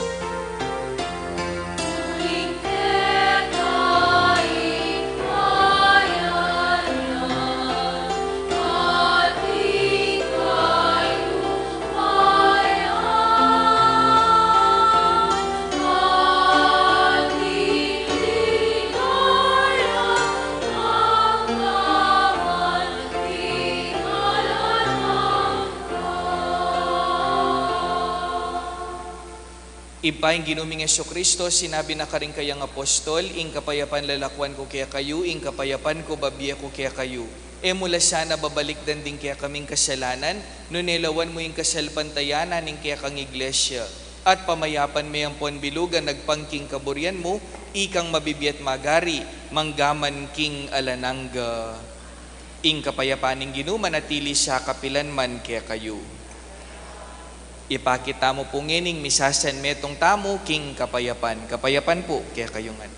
Ipaing ginuming Yesu-Kristo, sinabi na karing kayang apostol, ing kapayapan lalakwan ko kaya kayo, ing kapayapan ko babiya ko kaya kayo. mula siya na babalikdan din kaya kaming kasyalanan, nunelawan mo yung kasyalpantayanan ng kaya kang iglesia. At pamayapan mo yung ponbilugan, nagpangking kaburyan mo, ikang mabibiyat magari, manggaman king alanangga. Ing kapayapaning ginuman at tili siya kapilan man kaya kayo. Ipakita mo po ngining misasan metong tamo king kapayapan. Kapayapan po kaya kayo nga.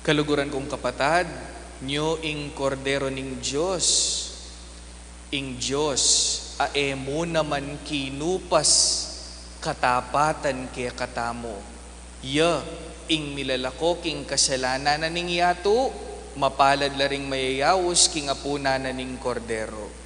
Kaluguran kong kapatad, nyo ing kordero ning Diyos, ing Diyos, mo naman kinupas katapatan kaya katamo. Ing milalako king kasalanan na ning yato, mapalad laring mayayawos king apuna na ning kordero.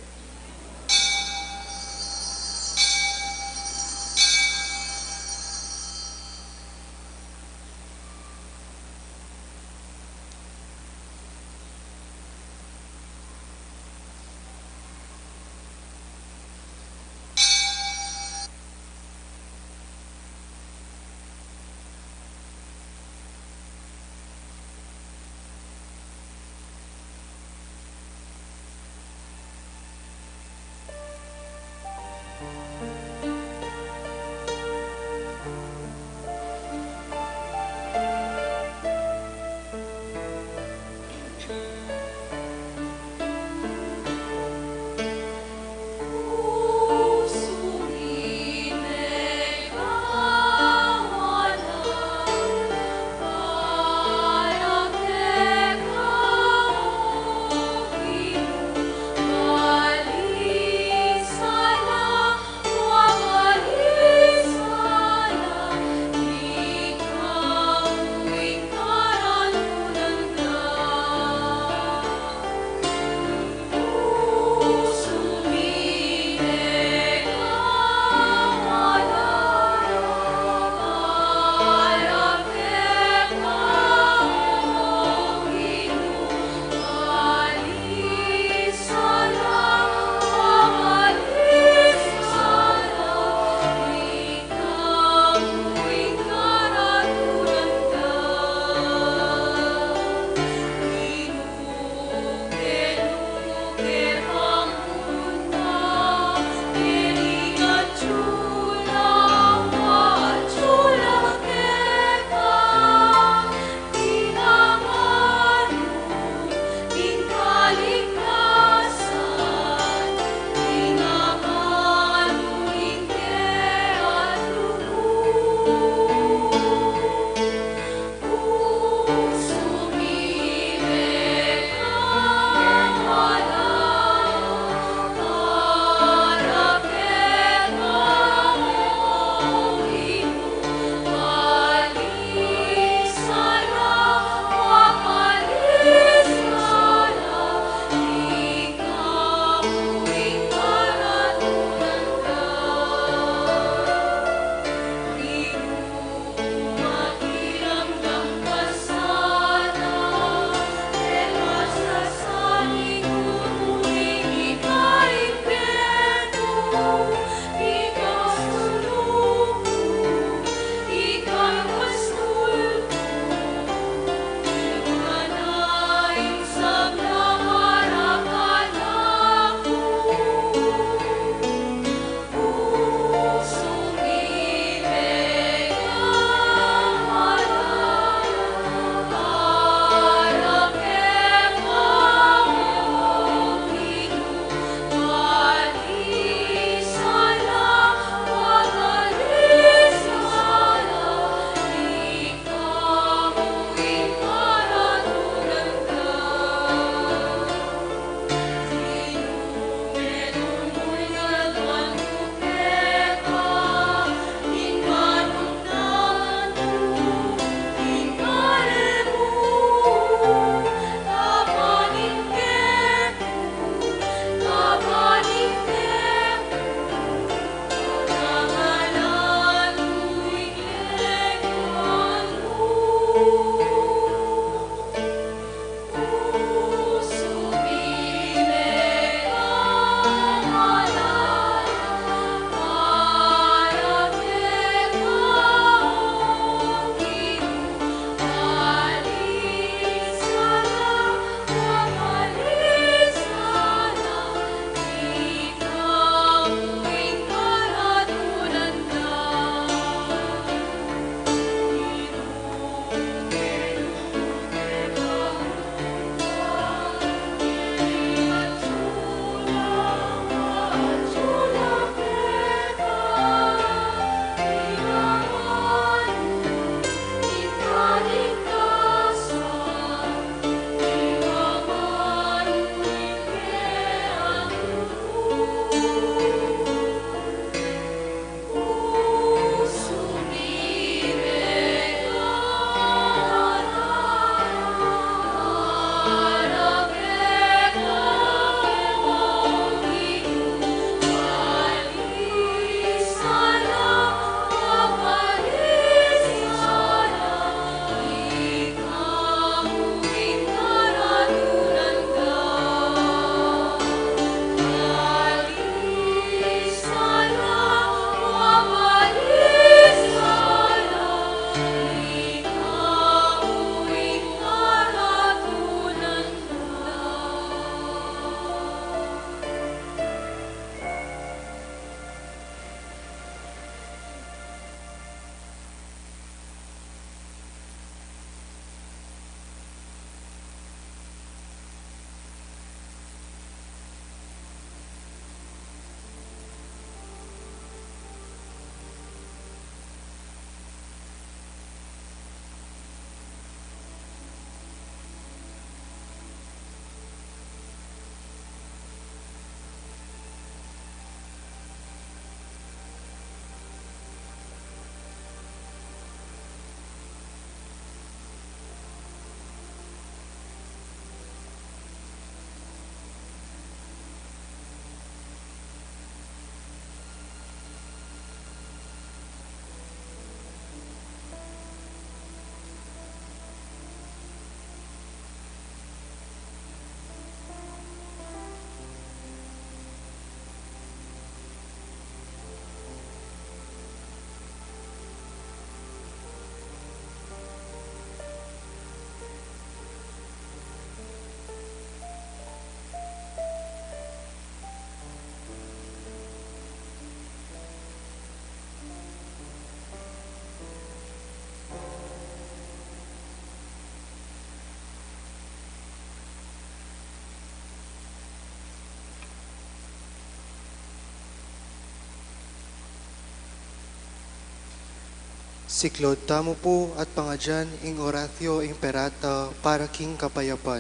Siklod tamo po at pangadyan ing oratio imperata para king kapayapan.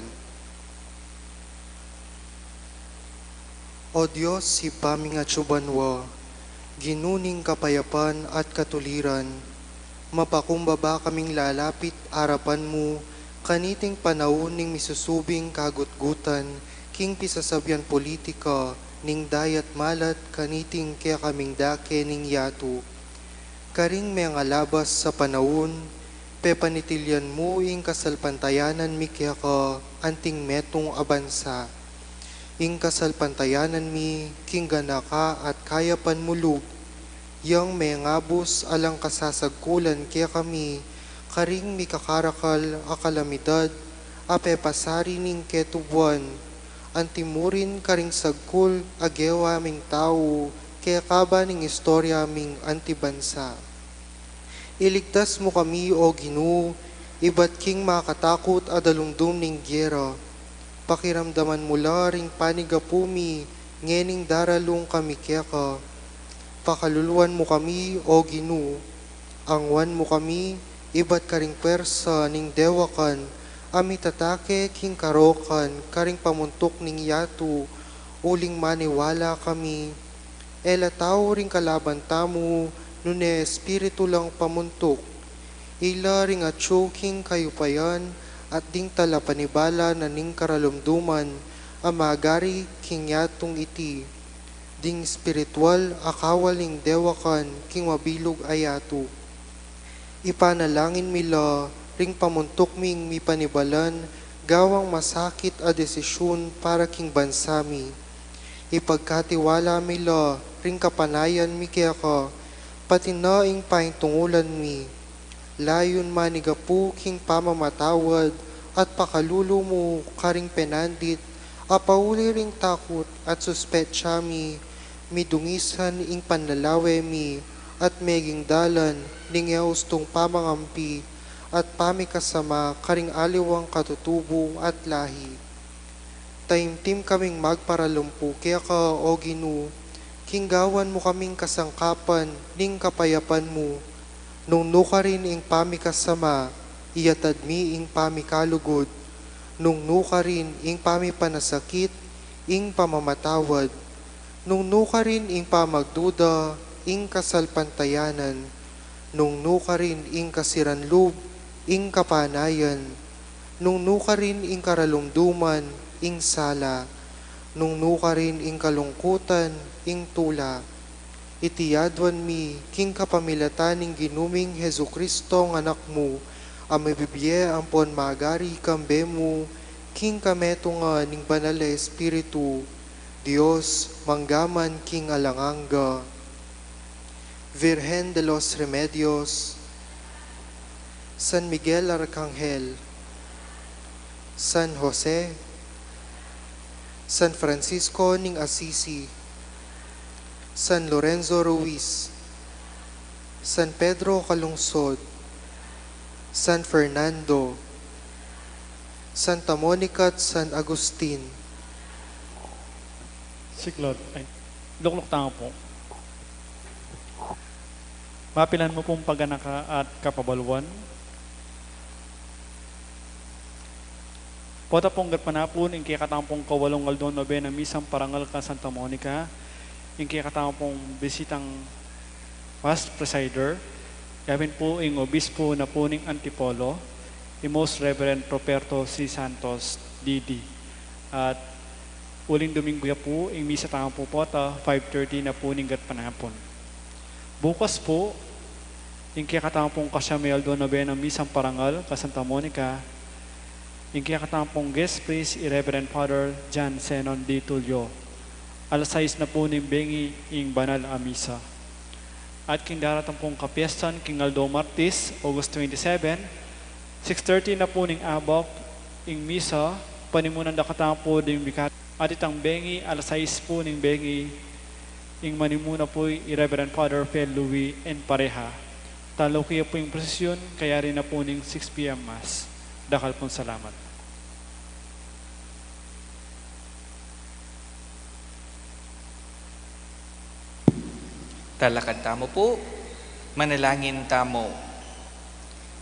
O Diyos, si paminga tsubanwa, ginuning kapayapan at katuliran, mapakumbaba kaming lalapit arapan mo, kaniting panahon ning misusubing kagutgutan, king pisasabyan politika, ning dayat malat, kaniting kaya kaming dake ning yatu. Karing may alabas sa panahon, pepanitilyan mo ing kasalpantayanan mi kaya ka anting metong abansa. Ing kasalpantayanan mi, king ganaka at kaya panmulog, yang may ngabos alang kasasagkulan kaya kami, karing mi kakarakal akalamidad, apepasari ning ketubuan, antimurin karing sagkul agewa ming tao, kaya kaba ning istorya ming antibansa. Iligtas mo kami o Ginoo, iba't king makatakot adalungdum ning gyera. Pakiramdaman mula ring panigapumi, ngening daralong kami kaya ka. Pakaluluan mo kami o Ginoo, angwan mo kami, iba't karing pwersa ning dewakan, amitatake king karokan, karing pamuntok ning yatu, uling maniwala kami. Ela tao ring kalaban tamo, nune espiritu lang pamuntok. Ila ring atsuking kayupayan, at ding tala panibala na ning karalumduman, amagari king yatong iti. Ding spiritual akawaling dewakan, king mabilog ayatu. Ipanalangin mila, ring pamuntok ming mi panibalan, gawang masakit a desisyon para king bansami. Ipagkatiwala mila, ring kapanayan mi kaya ka, pati na ing pahintungulan mi. Layon manigapu king pamamatawad, at pakalulo mo karing penandit, apauli ring takot at suspetsya mi, midungisan ing panlalawe mi, at meging dalan, ning yaustong pamangampi, at pamikasama karing aliwang katutubo at lahi. Taimtim kaming magparalumpo, kaya ka, o Ginoo, kinggawan mo kaming kasangkapan, ning kapayapan mo, nung nuka rin ing pamikasama, iyatad mi ing pamikalugod, nung nuka rin ing pamipanasakit, ing pamamatawad, nung nuka rin ing pamagduda, ing kasalpantayanan, nung nuka rin ing kasiranlub, ing kapanayan, nung nuka rin ing karalumduman, ing sala, nung nuka rin ing kalungkutan, ing tula. Itiyadwan mi, king kapamilatan ning ginuming Hesu Kristo ng anak mo, amibibye ampon magari kambe mo, king kameto nga ning banal na espiritu, Dios, manggaman king alanganga. Virgen de los Remedios, San Miguel Arcangel, San Jose, San Francisco ning Assisi, San Lorenzo Ruiz, San Pedro Calungsod, San Fernando, Santa Monica at San Agustin. Siklod. Ay, luklok tanga po. Mapilan mo pong paganaka at kapabaluan. Pota pong gatpanapon, in kaya katampong kawalong aldon nobe na misang parangal ka Santa Monica, in kaya katampong bisitang past presider, gawin po ing obispo na puning Antipolo, Most Reverend Roberto C. Santos, D.D. At uling Domingo ya po, ing misa tanga po pota, 5:30 na puning gatpanapon. Bukas po, in kaya katampong kasyamel doon nobe na misang parangal ka Santa Monica, yung kaya katampong guest priest, Reverend Father John Zenon D. Tulio. Alas 6 na po ng bengi ing banal a misa. At king daratang pong kapiestan, King Aldo Martis, August 27, 6:30 na po ng abok ing misa, panimunan da katampo ng bikat. At itang bengi, alas 6 po ng bengi, ing manimuna po Reverend Father Fel Louis and Pareha. Talo kaya po yung prosesyon, kaya rin na po ng 6 p.m. Mass. Dakal pong salamat. Talakad tamo po, manalangin tamo.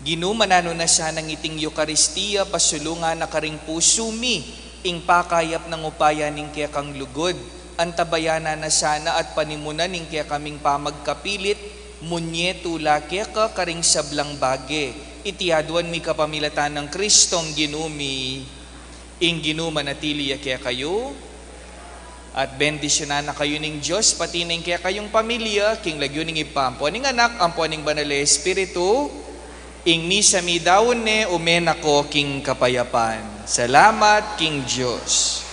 Ginumanano na siya ng iting Eukaristiya, pasulungan na karing pusumi, ing pakayap ng upaya ning kaya kang lugod, antabayana na sana at panimunan ning kaya kaming pamagkapilit, munye tula kaya ka karing sablang bage, itiadwan mi kapamilatan ng Kristong ginumi, ing ginumanatili kaya kayo, at bendisyonan na kayo ning Diyos, pati ning kaya kayong pamilya, king lagyo ning ipampo ning anak, ampo ning banal na Espiritu, ing misa mi daon ne umen ako king kapayapan. Salamat king Diyos.